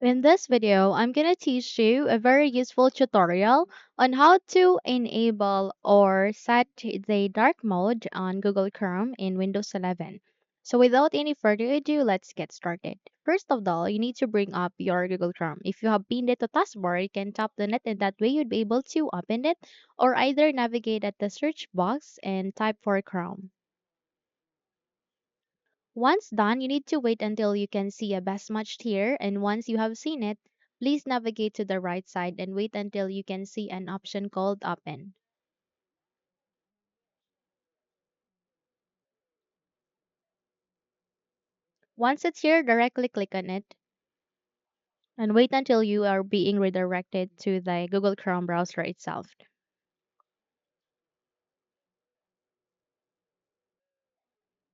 In this video, I'm going to teach you a very useful tutorial on how to enable or set the dark mode on Google Chrome in Windows 11. So without any further ado, let's get started. First of all, you need to bring up your Google Chrome. If you have pinned it to taskbar, you can tap on it and that way you'd be able to open it or either navigate at the search box and type for Chrome. Once done, you need to wait until you can see a best matched here, and once you have seen it, please navigate to the right side and wait until you can see an option called Open. Once it's here, directly click on it and wait until you are being redirected to the Google Chrome browser itself.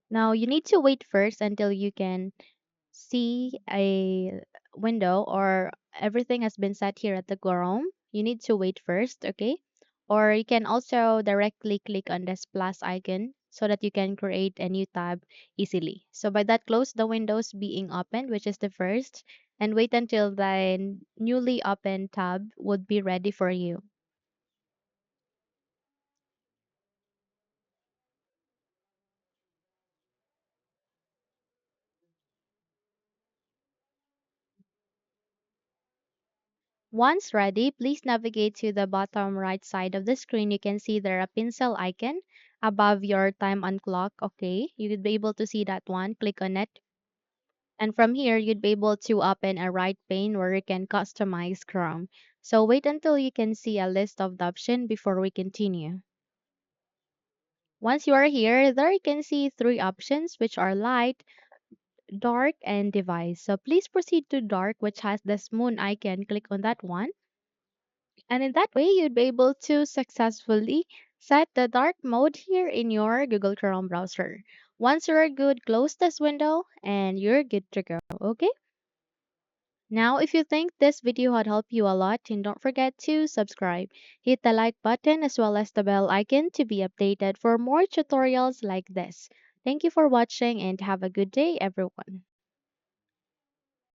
Now, you need to wait first until you can see a window or everything has been set here at the Chrome. You need to wait first, okay? Or you can also directly click on this plus icon so that you can create a new tab easily. So by that, close the windows being opened, which is the first, and wait until the newly opened tab would be ready for you. Once ready, please navigate to the bottom right side of the screen. You can see there a pencil icon above your time on clock. Okay, you would be able to see that one. Click on it. And from here, you'd be able to open a right pane where you can customize Chrome. So wait until you can see a list of the options before we continue. Once you are here, there you can see three options which are light, dark, and device. So please proceed to dark, which has this moon icon. Click on that one. And in that way, you'd be able to successfully set the dark mode here in your Google Chrome browser. Once you're good, close this window and you're good to go. Okay? Now, if you think this video had helped you a lot, then don't forget to subscribe. Hit the like button as well as the bell icon to be updated for more tutorials like this. Thank you for watching and have a good day, everyone.